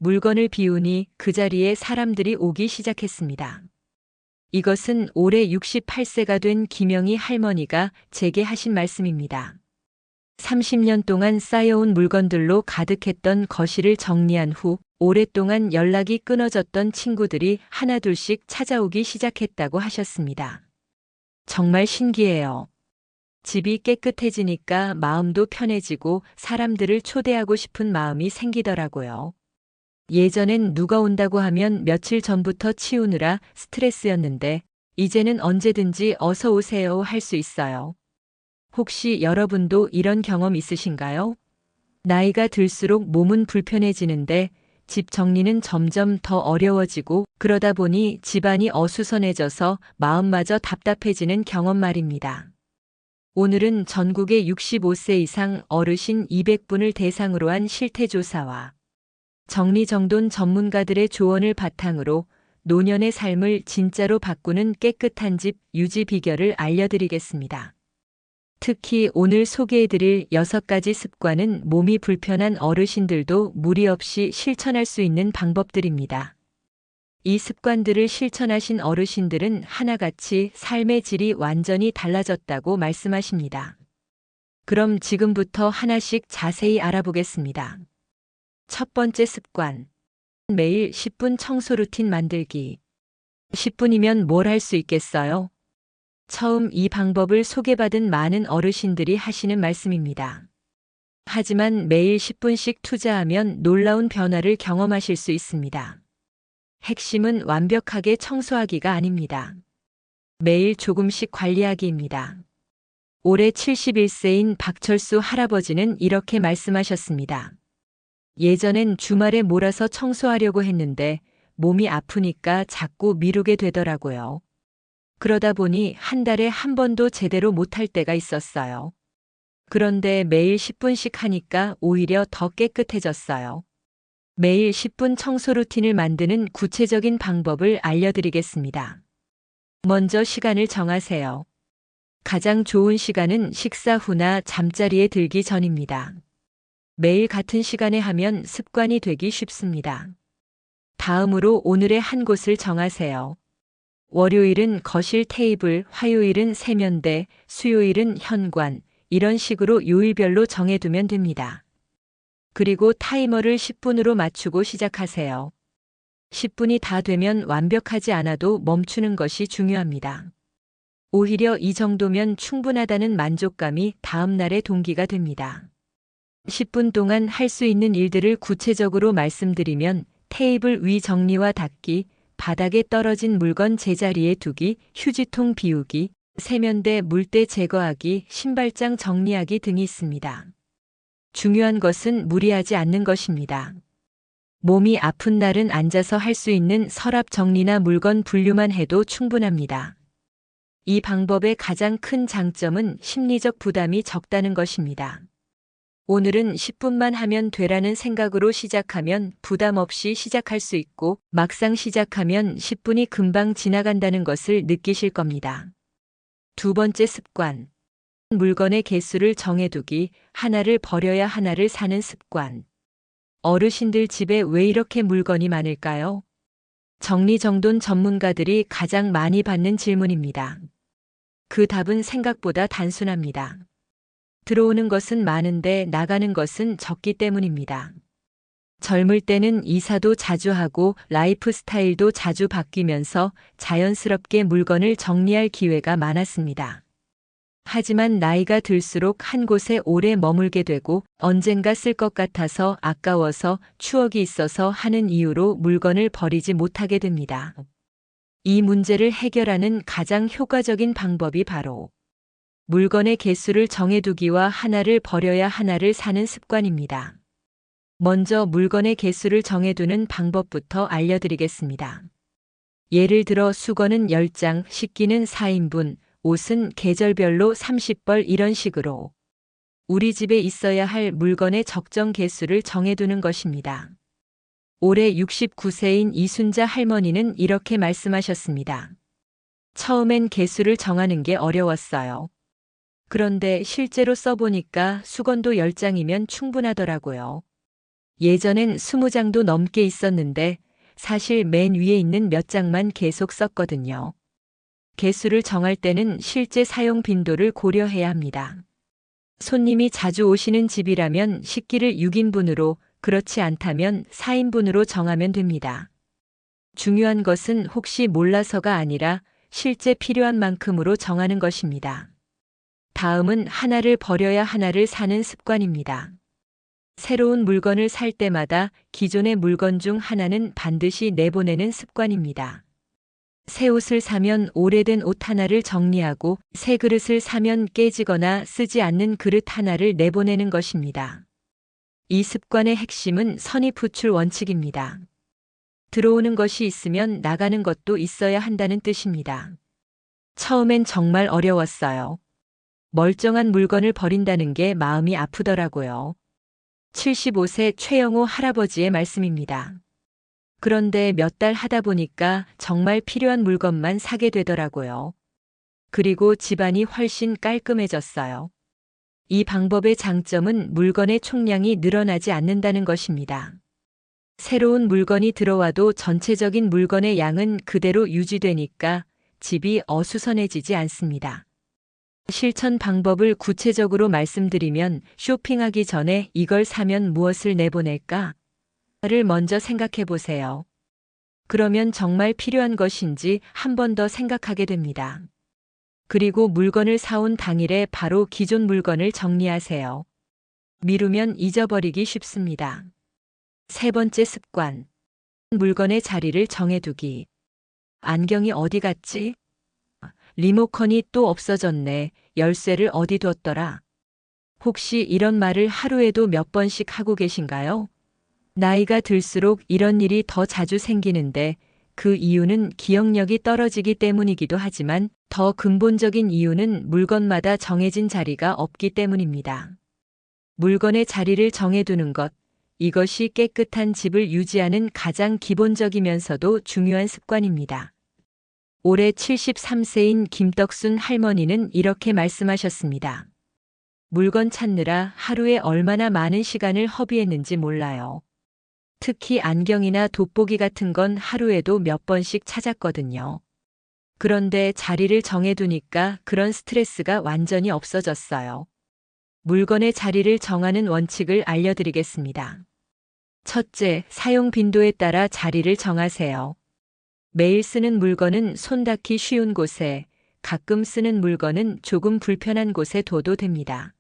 물건을 비우니 그 자리에 사람들이 오기 시작했습니다. 이것은 올해 68세가 된 김영희 할머니가 제게 하신 말씀입니다. 30년 동안 쌓여온 물건들로 가득했던 거실을 정리한 후 오랫동안 연락이 끊어졌던 친구들이 하나둘씩 찾아오기 시작했다고 하셨습니다. 정말 신기해요. 집이 깨끗해지니까 마음도 편해지고 사람들을 초대하고 싶은 마음이 생기더라고요. 예전엔 누가 온다고 하면 며칠 전부터 치우느라 스트레스였는데 이제는 언제든지 어서 오세요 할 수 있어요. 혹시 여러분도 이런 경험 있으신가요? 나이가 들수록 몸은 불편해지는데 집 정리는 점점 더 어려워지고 그러다 보니 집안이 어수선해져서 마음마저 답답해지는 경험 말입니다. 오늘은 전국의 65세 이상 어르신 200분을 대상으로 한 실태조사와 정리정돈 전문가들의 조언을 바탕으로 노년의 삶을 진짜로 바꾸는 깨끗한 집 유지 비결을 알려드리겠습니다. 특히 오늘 소개해드릴 6가지 습관은 몸이 불편한 어르신들도 무리 없이 실천할 수 있는 방법들입니다. 이 습관들을 실천하신 어르신들은 하나같이 삶의 질이 완전히 달라졌다고 말씀하십니다. 그럼 지금부터 하나씩 자세히 알아보겠습니다. 첫 번째 습관. 매일 10분 청소 루틴 만들기. 10분이면 뭘 할 수 있겠어요? 처음 이 방법을 소개받은 많은 어르신들이 하시는 말씀입니다. 하지만 매일 10분씩 투자하면 놀라운 변화를 경험하실 수 있습니다. 핵심은 완벽하게 청소하기가 아닙니다. 매일 조금씩 관리하기입니다. 올해 71세인 박철수 할아버지는 이렇게 말씀하셨습니다. 예전엔 주말에 몰아서 청소하려고 했는데 몸이 아프니까 자꾸 미루게 되더라고요. 그러다 보니 한 달에 한 번도 제대로 못할 때가 있었어요. 그런데 매일 10분씩 하니까 오히려 더 깨끗해졌어요. 매일 10분 청소 루틴을 만드는 구체적인 방법을 알려드리겠습니다. 먼저 시간을 정하세요. 가장 좋은 시간은 식사 후나 잠자리에 들기 전입니다. 매일 같은 시간에 하면 습관이 되기 쉽습니다. 다음으로 오늘의 한 곳을 정하세요. 월요일은 거실 테이블, 화요일은 세면대, 수요일은 현관, 이런 식으로 요일별로 정해두면 됩니다. 그리고 타이머를 10분으로 맞추고 시작하세요. 10분이 다 되면 완벽하지 않아도 멈추는 것이 중요합니다. 오히려 이 정도면 충분하다는 만족감이 다음 날의 동기가 됩니다. 10분 동안 할 수 있는 일들을 구체적으로 말씀드리면 테이블 위 정리와 닦기, 바닥에 떨어진 물건 제자리에 두기, 휴지통 비우기, 세면대 물때 제거하기, 신발장 정리하기 등이 있습니다. 중요한 것은 무리하지 않는 것입니다. 몸이 아픈 날은 앉아서 할 수 있는 서랍 정리나 물건 분류만 해도 충분합니다. 이 방법의 가장 큰 장점은 심리적 부담이 적다는 것입니다. 오늘은 10분만 하면 되라는 생각으로 시작하면 부담 없이 시작할 수 있고 막상 시작하면 10분이 금방 지나간다는 것을 느끼실 겁니다. 두 번째 습관. 물건의 개수를 정해두기, 하나를 버려야 하나를 사는 습관. 어르신들 집에 왜 이렇게 물건이 많을까요? 정리정돈 전문가들이 가장 많이 받는 질문입니다. 그 답은 생각보다 단순합니다. 들어오는 것은 많은데 나가는 것은 적기 때문입니다. 젊을 때는 이사도 자주 하고 라이프 스타일도 자주 바뀌면서 자연스럽게 물건을 정리할 기회가 많았습니다. 하지만 나이가 들수록 한 곳에 오래 머물게 되고 언젠가 쓸 것 같아서 아까워서 추억이 있어서 하는 이유로 물건을 버리지 못하게 됩니다. 이 문제를 해결하는 가장 효과적인 방법이 바로 물건의 개수를 정해두기와 하나를 버려야 하나를 사는 습관입니다. 먼저 물건의 개수를 정해두는 방법부터 알려드리겠습니다. 예를 들어 수건은 10장, 식기는 4인분, 옷은 계절별로 30벌 이런 식으로 우리 집에 있어야 할 물건의 적정 개수를 정해두는 것입니다. 올해 69세인 이순자 할머니는 이렇게 말씀하셨습니다. 처음엔 개수를 정하는 게 어려웠어요. 그런데 실제로 써보니까 수건도 10장이면 충분하더라고요. 예전엔 20장도 넘게 있었는데 사실 맨 위에 있는 몇 장만 계속 썼거든요. 개수를 정할 때는 실제 사용 빈도를 고려해야 합니다. 손님이 자주 오시는 집이라면 식기를 6인분으로, 그렇지 않다면 4인분으로 정하면 됩니다. 중요한 것은 혹시 몰라서가 아니라 실제 필요한 만큼으로 정하는 것입니다. 다음은 하나를 버려야 하나를 사는 습관입니다. 새로운 물건을 살 때마다 기존의 물건 중 하나는 반드시 내보내는 습관입니다. 새 옷을 사면 오래된 옷 하나를 정리하고 새 그릇을 사면 깨지거나 쓰지 않는 그릇 하나를 내보내는 것입니다. 이 습관의 핵심은 선입후출 원칙입니다. 들어오는 것이 있으면 나가는 것도 있어야 한다는 뜻입니다. 처음엔 정말 어려웠어요. 멀쩡한 물건을 버린다는 게 마음이 아프더라고요. 75세 최영호 할아버지의 말씀입니다. 그런데 몇 달 하다 보니까 정말 필요한 물건만 사게 되더라고요. 그리고 집안이 훨씬 깔끔해졌어요. 이 방법의 장점은 물건의 총량이 늘어나지 않는다는 것입니다. 새로운 물건이 들어와도 전체적인 물건의 양은 그대로 유지되니까 집이 어수선해지지 않습니다. 실천 방법을 구체적으로 말씀드리면 쇼핑하기 전에 이걸 사면 무엇을 내보낼까? 를 먼저 생각해 보세요. 그러면 정말 필요한 것인지 한 번 더 생각하게 됩니다. 그리고 물건을 사온 당일에 바로 기존 물건을 정리하세요. 미루면 잊어버리기 쉽습니다. 세 번째 습관. 물건의 자리를 정해두기. 안경이 어디 갔지? 리모컨이 또 없어졌네. 열쇠를 어디 뒀더라? 혹시 이런 말을 하루에도 몇 번씩 하고 계신가요? 나이가 들수록 이런 일이 더 자주 생기는데 그 이유는 기억력이 떨어지기 때문이기도 하지만 더 근본적인 이유는 물건마다 정해진 자리가 없기 때문입니다. 물건의 자리를 정해두는 것, 이것이 깨끗한 집을 유지하는 가장 기본적이면서도 중요한 습관입니다. 올해 73세인 김떡순 할머니는 이렇게 말씀하셨습니다. 물건 찾느라 하루에 얼마나 많은 시간을 허비했는지 몰라요. 특히 안경이나 돋보기 같은 건 하루에도 몇 번씩 찾았거든요. 그런데 자리를 정해두니까 그런 스트레스가 완전히 없어졌어요. 물건의 자리를 정하는 원칙을 알려드리겠습니다. 첫째, 사용 빈도에 따라 자리를 정하세요. 매일 쓰는 물건은 손 닿기 쉬운 곳에, 가끔 쓰는 물건은 조금 불편한 곳에 둬도 됩니다.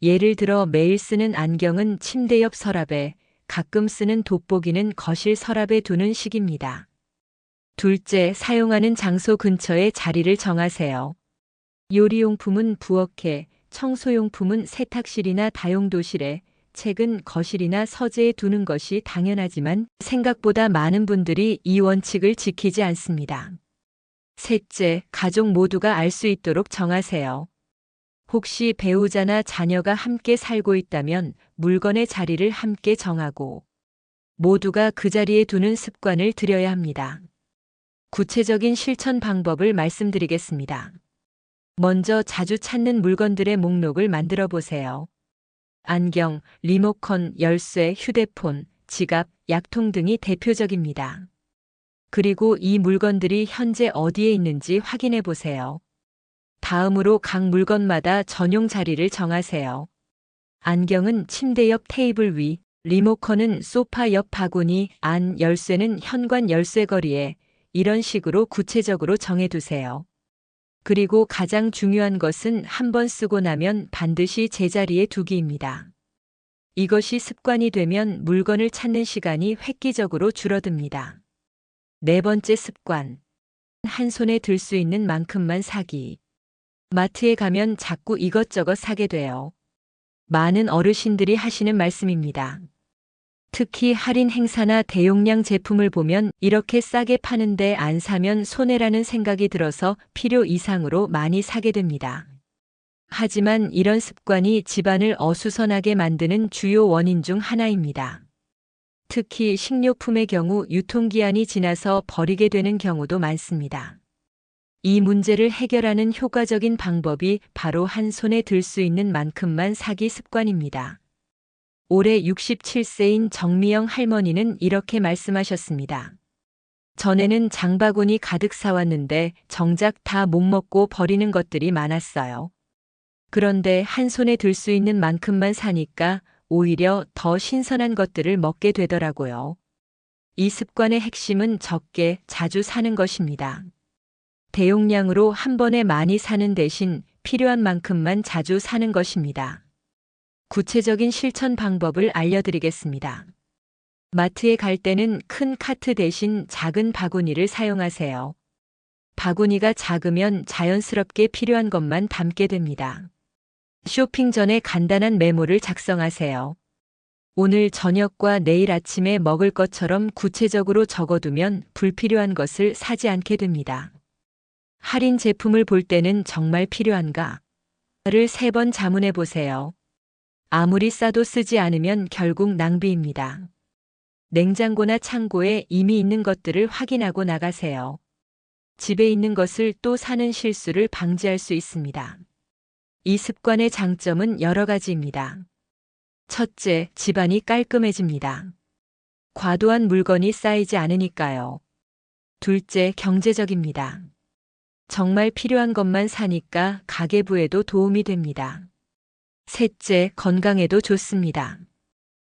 예를 들어 매일 쓰는 안경은 침대 옆 서랍에, 가끔 쓰는 돋보기는 거실 서랍에 두는 식입니다. 둘째, 사용하는 장소 근처에 자리를 정하세요. 요리용품은 부엌에, 청소용품은 세탁실이나 다용도실에, 책은 거실이나 서재에 두는 것이 당연하지만 생각보다 많은 분들이 이 원칙을 지키지 않습니다. 셋째, 가족 모두가 알 수 있도록 정하세요. 혹시 배우자나 자녀가 함께 살고 있다면 물건의 자리를 함께 정하고 모두가 그 자리에 두는 습관을 들여야 합니다. 구체적인 실천 방법을 말씀드리겠습니다. 먼저 자주 찾는 물건들의 목록을 만들어 보세요. 안경, 리모컨, 열쇠, 휴대폰, 지갑, 약통 등이 대표적입니다. 그리고 이 물건들이 현재 어디에 있는지 확인해 보세요. 다음으로 각 물건마다 전용 자리를 정하세요. 안경은 침대 옆 테이블 위, 리모컨은 소파 옆 바구니 안, 열쇠는 현관 열쇠거리에, 이런 식으로 구체적으로 정해두세요. 그리고 가장 중요한 것은 한 번 쓰고 나면 반드시 제자리에 두기입니다. 이것이 습관이 되면 물건을 찾는 시간이 획기적으로 줄어듭니다. 네 번째 습관. 한 손에 들 수 있는 만큼만 사기. 마트에 가면 자꾸 이것저것 사게 돼요. 많은 어르신들이 하시는 말씀입니다. 특히 할인 행사나 대용량 제품을 보면 이렇게 싸게 파는데 안 사면 손해라는 생각이 들어서 필요 이상으로 많이 사게 됩니다. 하지만 이런 습관이 집안을 어수선하게 만드는 주요 원인 중 하나입니다. 특히 식료품의 경우 유통기한이 지나서 버리게 되는 경우도 많습니다. 이 문제를 해결하는 효과적인 방법이 바로 한 손에 들 수 있는 만큼만 사기 습관입니다. 올해 67세인 정미영 할머니는 이렇게 말씀하셨습니다. 전에는 장바구니 가득 사왔는데 정작 다 못 먹고 버리는 것들이 많았어요. 그런데 한 손에 들 수 있는 만큼만 사니까 오히려 더 신선한 것들을 먹게 되더라고요. 이 습관의 핵심은 적게 자주 사는 것입니다. 대용량으로 한 번에 많이 사는 대신 필요한 만큼만 자주 사는 것입니다. 구체적인 실천 방법을 알려드리겠습니다. 마트에 갈 때는 큰 카트 대신 작은 바구니를 사용하세요. 바구니가 작으면 자연스럽게 필요한 것만 담게 됩니다. 쇼핑 전에 간단한 메모를 작성하세요. 오늘 저녁과 내일 아침에 먹을 것처럼 구체적으로 적어두면 불필요한 것을 사지 않게 됩니다. 할인 제품을 볼 때는 정말 필요한가? 를 3번 자문해 보세요. 아무리 싸도 쓰지 않으면 결국 낭비입니다. 냉장고나 창고에 이미 있는 것들을 확인하고 나가세요. 집에 있는 것을 또 사는 실수를 방지할 수 있습니다. 이 습관의 장점은 여러 가지입니다. 첫째, 집안이 깔끔해집니다. 과도한 물건이 쌓이지 않으니까요. 둘째, 경제적입니다. 정말 필요한 것만 사니까 가계부에도 도움이 됩니다. 셋째, 건강에도 좋습니다.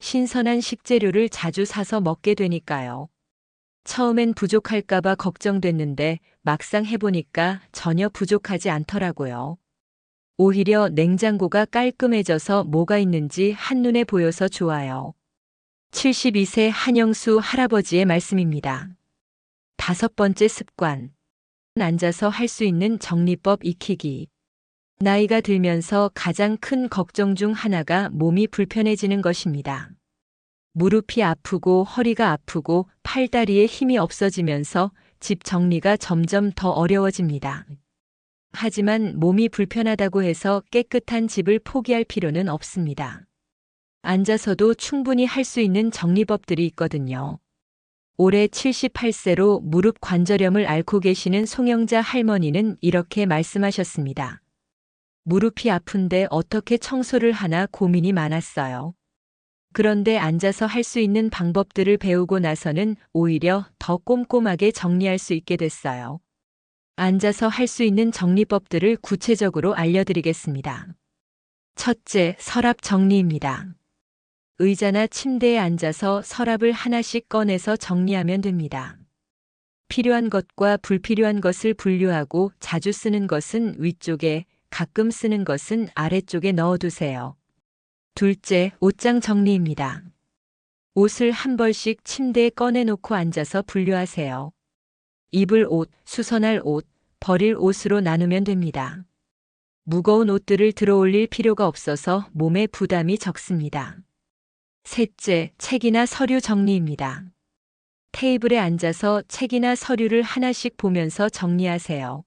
신선한 식재료를 자주 사서 먹게 되니까요. 처음엔 부족할까봐 걱정됐는데 막상 해보니까 전혀 부족하지 않더라고요. 오히려 냉장고가 깔끔해져서 뭐가 있는지 한눈에 보여서 좋아요. 72세 한영수 할아버지의 말씀입니다. 5번째 습관. 앉아서 할 수 있는 정리법 익히기. 나이가 들면서 가장 큰 걱정 중 하나가 몸이 불편해지는 것입니다. 무릎이 아프고 허리가 아프고 팔다리에 힘이 없어지면서 집 정리가 점점 더 어려워집니다. 하지만 몸이 불편하다고 해서 깨끗한 집을 포기할 필요는 없습니다. 앉아서도 충분히 할 수 있는 정리법들이 있거든요. 올해 78세로 무릎 관절염을 앓고 계시는 송영자 할머니는 이렇게 말씀하셨습니다. 무릎이 아픈데 어떻게 청소를 하나 고민이 많았어요. 그런데 앉아서 할 수 있는 방법들을 배우고 나서는 오히려 더 꼼꼼하게 정리할 수 있게 됐어요. 앉아서 할 수 있는 정리법들을 구체적으로 알려드리겠습니다. 첫째, 서랍 정리입니다. 의자나 침대에 앉아서 서랍을 하나씩 꺼내서 정리하면 됩니다. 필요한 것과 불필요한 것을 분류하고 자주 쓰는 것은 위쪽에, 가끔 쓰는 것은 아래쪽에 넣어두세요. 둘째, 옷장 정리입니다. 옷을 한 벌씩 침대에 꺼내놓고 앉아서 분류하세요. 입을 옷, 수선할 옷, 버릴 옷으로 나누면 됩니다. 무거운 옷들을 들어올릴 필요가 없어서 몸에 부담이 적습니다. 셋째, 책이나 서류 정리입니다. 테이블에 앉아서 책이나 서류를 하나씩 보면서 정리하세요.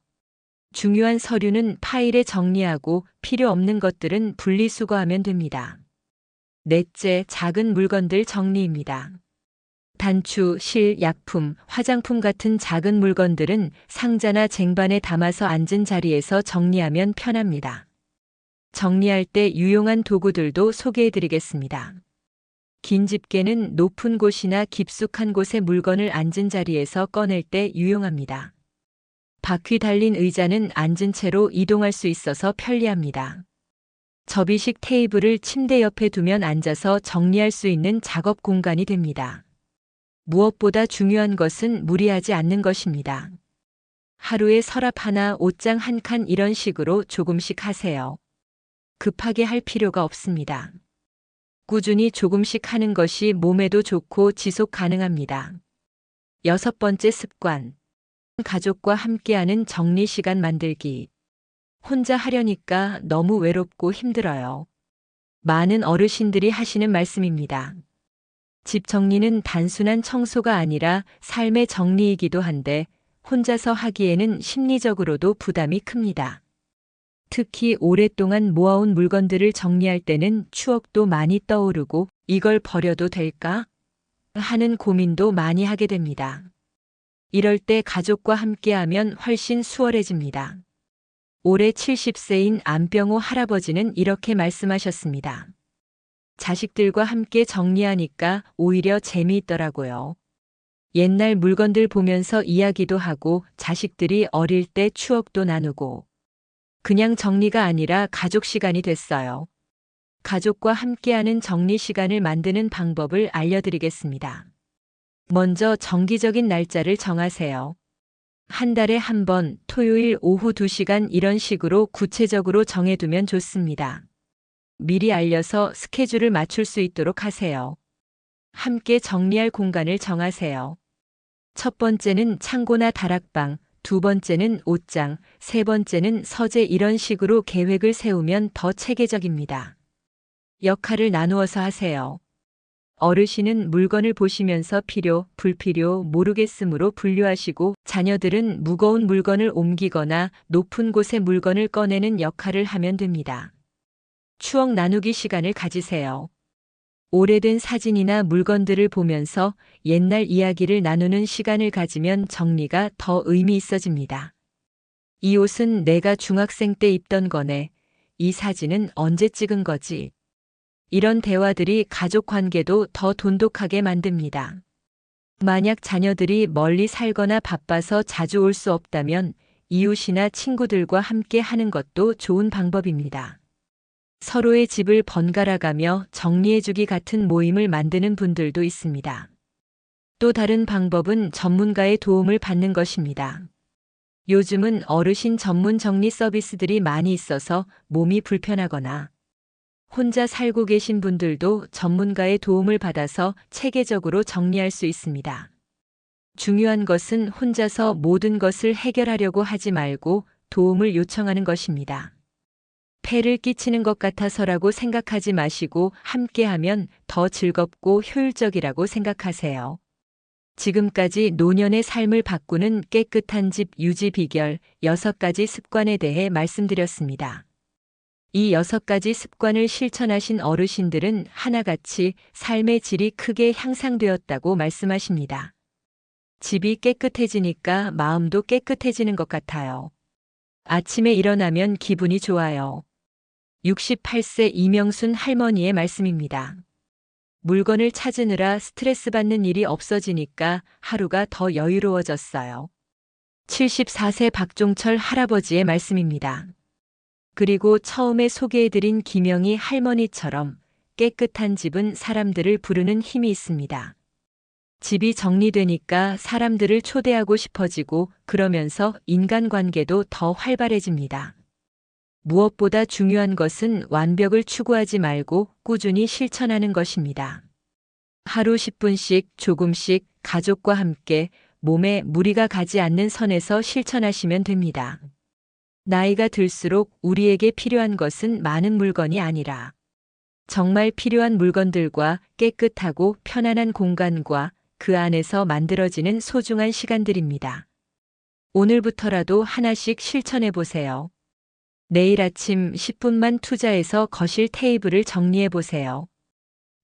중요한 서류는 파일에 정리하고 필요 없는 것들은 분리수거하면 됩니다. 넷째, 작은 물건들 정리입니다. 단추, 실, 약품, 화장품 같은 작은 물건들은 상자나 쟁반에 담아서 앉은 자리에서 정리하면 편합니다. 정리할 때 유용한 도구들도 소개해드리겠습니다. 긴 집게는 높은 곳이나 깊숙한 곳에 물건을 앉은 자리에서 꺼낼 때 유용합니다. 바퀴 달린 의자는 앉은 채로 이동할 수 있어서 편리합니다. 접이식 테이블을 침대 옆에 두면 앉아서 정리할 수 있는 작업 공간이 됩니다. 무엇보다 중요한 것은 무리하지 않는 것입니다. 하루에 서랍 하나, 옷장 한 칸 이런 식으로 조금씩 하세요. 급하게 할 필요가 없습니다. 꾸준히 조금씩 하는 것이 몸에도 좋고 지속 가능합니다. 6번째 습관. 가족과 함께하는 정리 시간 만들기. 혼자 하려니까 너무 외롭고 힘들어요. 많은 어르신들이 하시는 말씀입니다. 집 정리는 단순한 청소가 아니라 삶의 정리이기도 한데 혼자서 하기에는 심리적으로도 부담이 큽니다. 특히 오랫동안 모아온 물건들을 정리할 때는 추억도 많이 떠오르고 이걸 버려도 될까? 하는 고민도 많이 하게 됩니다. 이럴 때 가족과 함께하면 훨씬 수월해집니다. 올해 70세인 안병호 할아버지는 이렇게 말씀하셨습니다. 자식들과 함께 정리하니까 오히려 재미있더라고요. 옛날 물건들 보면서 이야기도 하고 자식들이 어릴 때 추억도 나누고 그냥 정리가 아니라 가족 시간이 됐어요. 가족과 함께하는 정리 시간을 만드는 방법을 알려드리겠습니다. 먼저 정기적인 날짜를 정하세요. 한 달에 한 번, 토요일 오후 2시간 이런 식으로 구체적으로 정해두면 좋습니다. 미리 알려서 스케줄을 맞출 수 있도록 하세요. 함께 정리할 공간을 정하세요. 첫 번째는 창고나 다락방, 두 번째는 옷장, 세 번째는 서재 이런 식으로 계획을 세우면 더 체계적입니다. 역할을 나누어서 하세요. 어르신은 물건을 보시면서 필요, 불필요, 모르겠으므로 분류하시고 자녀들은 무거운 물건을 옮기거나 높은 곳에 물건을 꺼내는 역할을 하면 됩니다. 추억 나누기 시간을 가지세요. 오래된 사진이나 물건들을 보면서 옛날 이야기를 나누는 시간을 가지면 정리가 더 의미 있어집니다. 이 옷은 내가 중학생 때 입던 거네. 이 사진은 언제 찍은 거지? 이런 대화들이 가족 관계도 더 돈독하게 만듭니다. 만약 자녀들이 멀리 살거나 바빠서 자주 올 수 없다면 이웃이나 친구들과 함께 하는 것도 좋은 방법입니다. 서로의 집을 번갈아가며 정리해주기 같은 모임을 만드는 분들도 있습니다. 또 다른 방법은 전문가의 도움을 받는 것입니다. 요즘은 어르신 전문 정리 서비스들이 많이 있어서 몸이 불편하거나 혼자 살고 계신 분들도 전문가의 도움을 받아서 체계적으로 정리할 수 있습니다. 중요한 것은 혼자서 모든 것을 해결하려고 하지 말고 도움을 요청하는 것입니다. 폐를 끼치는 것 같아서라고 생각하지 마시고 함께하면 더 즐겁고 효율적이라고 생각하세요. 지금까지 노년의 삶을 바꾸는 깨끗한 집 유지 비결 6가지 습관에 대해 말씀드렸습니다. 이 6가지 습관을 실천하신 어르신들은 하나같이 삶의 질이 크게 향상되었다고 말씀하십니다. 집이 깨끗해지니까 마음도 깨끗해지는 것 같아요. 아침에 일어나면 기분이 좋아요. 68세 이명순 할머니의 말씀입니다. 물건을 찾으느라 스트레스 받는 일이 없어지니까 하루가 더 여유로워졌어요. 74세 박종철 할아버지의 말씀입니다. 그리고 처음에 소개해드린 김영희 할머니처럼 깨끗한 집은 사람들을 부르는 힘이 있습니다. 집이 정리되니까 사람들을 초대하고 싶어지고 그러면서 인간관계도 더 활발해집니다. 무엇보다 중요한 것은 완벽을 추구하지 말고 꾸준히 실천하는 것입니다. 하루 10분씩 조금씩 가족과 함께 몸에 무리가 가지 않는 선에서 실천하시면 됩니다. 나이가 들수록 우리에게 필요한 것은 많은 물건이 아니라 정말 필요한 물건들과 깨끗하고 편안한 공간과 그 안에서 만들어지는 소중한 시간들입니다. 오늘부터라도 하나씩 실천해 보세요. 내일 아침 10분만 투자해서 거실 테이블을 정리해 보세요.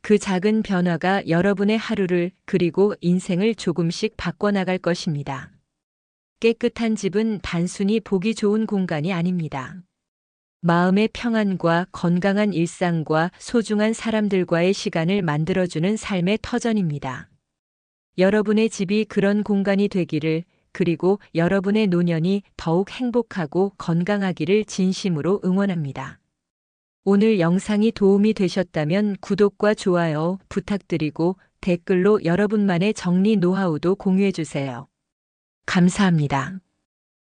그 작은 변화가 여러분의 하루를 그리고 인생을 조금씩 바꿔나갈 것입니다. 깨끗한 집은 단순히 보기 좋은 공간이 아닙니다. 마음의 평안과 건강한 일상과 소중한 사람들과의 시간을 만들어주는 삶의 터전입니다. 여러분의 집이 그런 공간이 되기를, 그리고 여러분의 노년이 더욱 행복하고 건강하기를 진심으로 응원합니다. 오늘 영상이 도움이 되셨다면 구독과 좋아요 부탁드리고 댓글로 여러분만의 정리 노하우도 공유해 주세요. 감사합니다.